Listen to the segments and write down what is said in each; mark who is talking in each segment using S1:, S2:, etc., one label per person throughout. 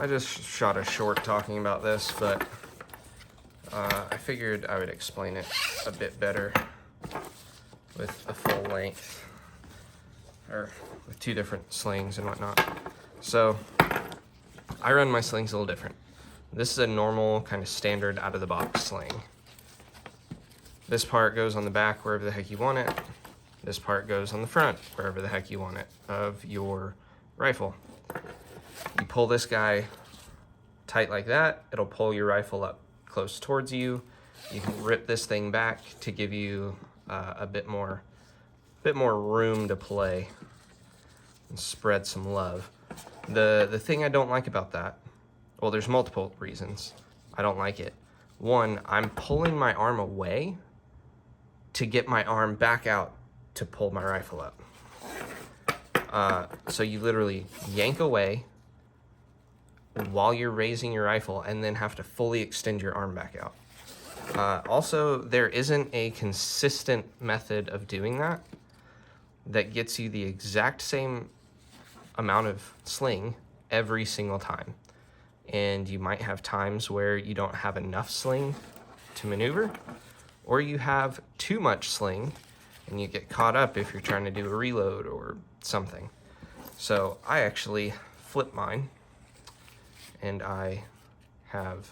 S1: I just shot a short talking about this, but I figured I would explain it a bit better with a full length, or with 2 different slings and whatnot. So I run my slings a little different. This is a normal kind of standard out of the box sling. This part goes on the back wherever the heck you want it. This part goes on the front wherever the heck you want it of your rifle. You pull this guy tight like that, it'll pull your rifle up close towards you. You can rip this thing back to give you a bit more room to play and spread some love. The thing I don't like about that, well, there's multiple reasons I don't like it. One, I'm pulling my arm away to get my arm back out to pull my rifle up. So you literally yank away while you're raising your rifle and then have to fully extend your arm back out. Also, there isn't a consistent method of doing that gets you the exact same amount of sling every single time. And you might have times where you don't have enough sling to maneuver, or you have too much sling and you get caught up if you're trying to do a reload or something. So I actually flip mine, and I have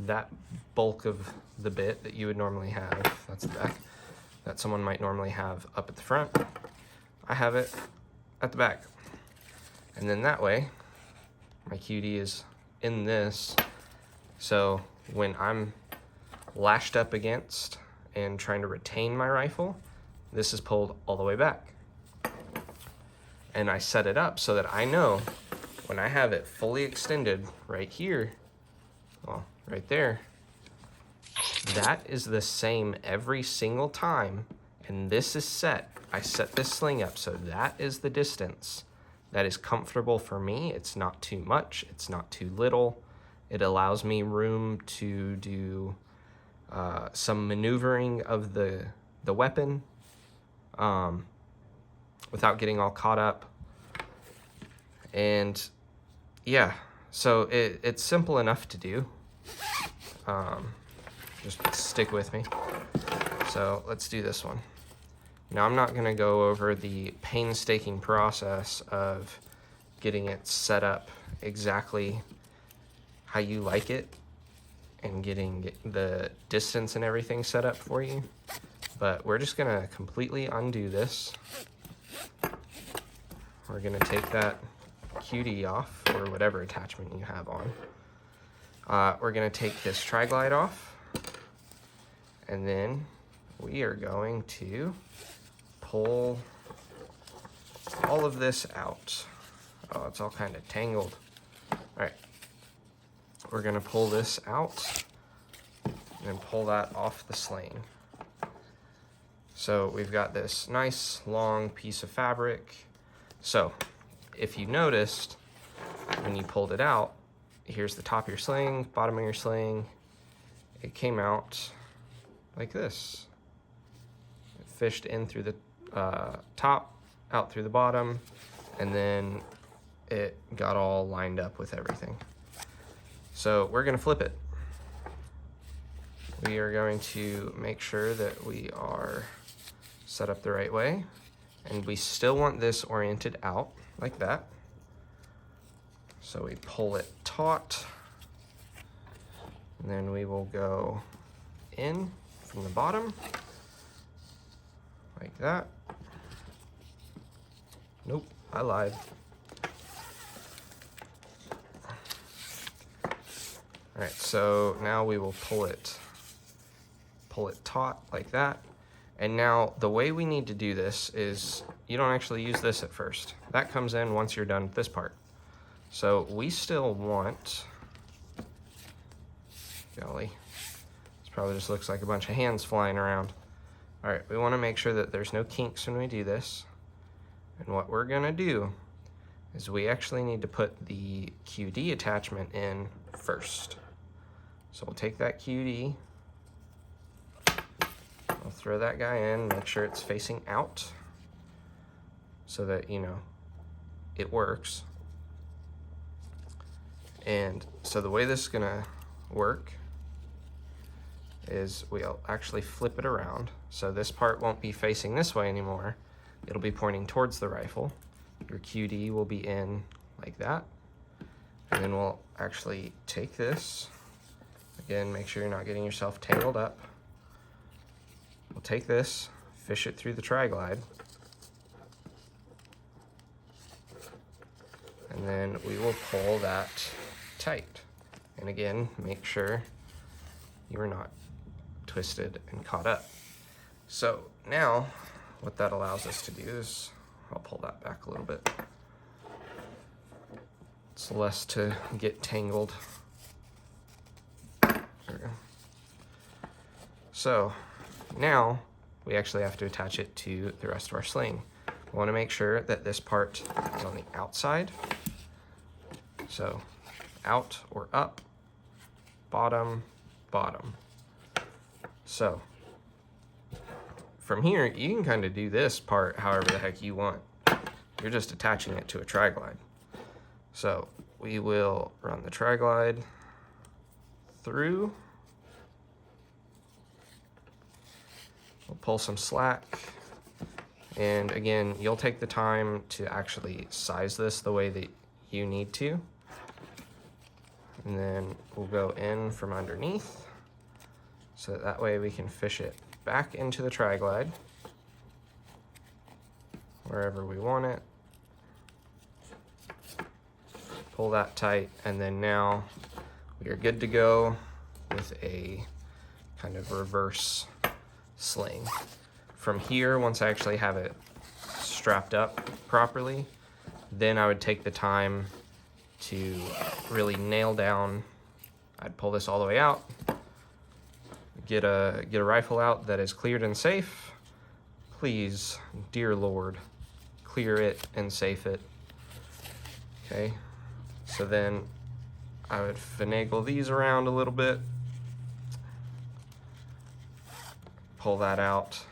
S1: that bulk of the bit that you would normally have, that's the back, that someone might normally have up at the front. I have it at the back. And then that way, my QD is in this, so when I'm lashed up against and trying to retain my rifle, this is pulled all the way back. And I set it up so that I know when I have it fully extended right here, well, right there, that is the same every single time, and this is set. I set this sling up so that is the distance that is comfortable for me. It's not too much, it's not too little. It allows me room to do some maneuvering of the weapon without getting all caught up. And yeah, so it's simple enough to do. Just stick with me. So let's do this one. Now I'm not gonna go over the painstaking process of getting it set up exactly how you like it and getting the distance and everything set up for you, but we're just gonna completely undo this. We're gonna take that QD off, or whatever attachment you have on. We're gonna take this tri-glide off, and then we are going to pull all of this out. Oh, it's all kind of tangled. All right, we're gonna pull this out and pull that off the sling. So we've got this nice long piece of fabric. So if you noticed, when you pulled it out, here's the top of your sling, bottom of your sling. It came out like this. It fished in through the top, out through the bottom, and then it got all lined up with everything. So we're gonna flip it. We are going to make sure that we are set up the right way, and we still want this oriented out like that. So we pull it taut, and then we will go in from the bottom like that. Nope, I lied. All right, so now we will pull it taut like that. And now the way we need to do this is you don't actually use this at first. That comes in once you're done with this part. So we still want, golly, this probably just looks like a bunch of hands flying around. All right, we wanna make sure that there's no kinks when we do this. And what we're gonna do is we actually need to put the QD attachment in first. So we'll take that QD, I'll throw that guy in, make sure it's facing out so that, you know, it works. And so the way this is gonna work is we'll actually flip it around. So this part won't be facing this way anymore. It'll be pointing towards the rifle. Your QD will be in like that. And then we'll actually take this. Again, make sure you're not getting yourself tangled up. We'll take this, fish it through the tri-glide. And then we will pull that tight. And again, make sure you are not twisted and caught up. So now what that allows us to do is, I'll pull that back a little bit. It's less to get tangled. There we go. So now we actually have to attach it to the rest of our sling. We want to make sure that this part is on the outside. So out or up, bottom, bottom. So from here, you can kind of do this part however the heck you want. You're just attaching it to a tri-glide. So we will run the tri-glide through. We'll pull some slack. And again, you'll take the time to actually size this the way that you need to. And then we'll go in from underneath. So that way we can fish it back into the tri-glide wherever we want it. Pull that tight, and then now we are good to go with a kind of reverse sling. From here, once I actually have it strapped up properly, then I would take the time to really nail down. I'd pull this all the way out, get a rifle out that is cleared and safe. Please, dear Lord, clear it and safe it. Okay, so then I would finagle these around a little bit, pull that out,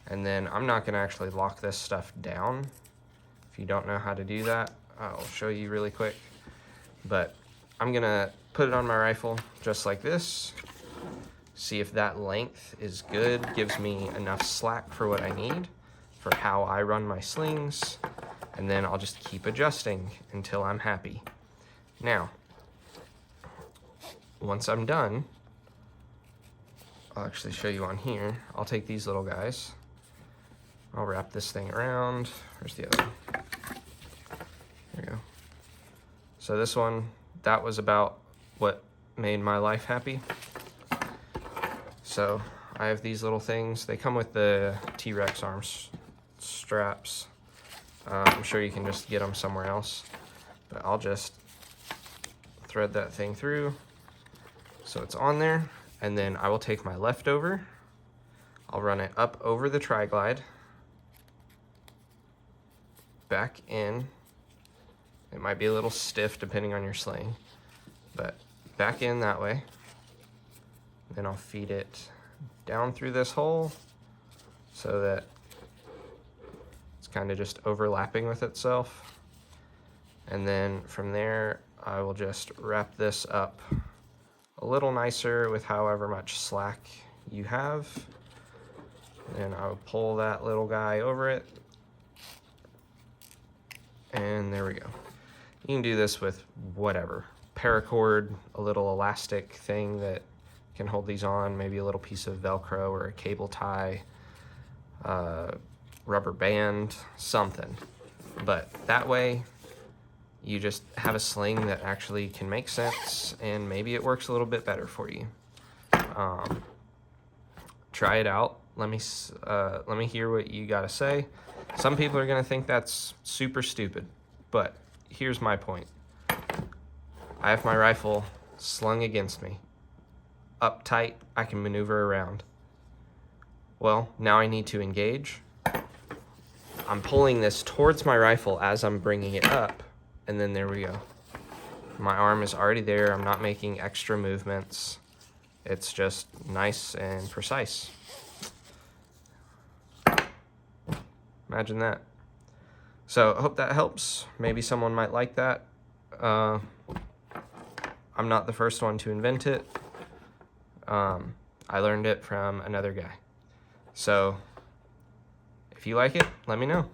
S1: and then I'm not gonna actually lock this stuff down. If you don't know how to do that, I'll show you really quick. But I'm gonna put it on my rifle just like this, see if that length is good, gives me enough slack for what I need, for how I run my slings, and then I'll just keep adjusting until I'm happy. Now, once I'm done, I'll actually show you on here. I'll take these little guys, I'll wrap this thing around. Where's the other one? There we go. So this one, that was about what made my life happy. So I have these little things. They come with the T-Rex arms straps. I'm sure you can just get them somewhere else, but I'll just thread that thing through so it's on there, and then I will take my leftover, I'll run it up over the tri-glide, back in. It might be a little stiff depending on your sling, but back in that way. Then I'll feed it down through this hole so that it's kind of just overlapping with itself. And then from there, I will just wrap this up a little nicer with however much slack you have. And I will pull that little guy over it. And there we go. You can do this with whatever. Paracord, a little elastic thing that can hold these on, maybe a little piece of Velcro or a cable tie, rubber band, something. But that way, you just have a sling that actually can make sense, and maybe it works a little bit better for you. Try it out. Let me hear what you gotta say. Some people are gonna think that's super stupid, but here's my point. I have my rifle slung against me. Up tight, I can maneuver around. Well, now I need to engage. I'm pulling this towards my rifle as I'm bringing it up, and then there we go. My arm is already there. I'm not making extra movements. It's just nice and precise. Imagine that. So I hope that helps. Maybe someone might like that. I'm not the first one to invent it. I learned it from another guy. So if you like it, let me know.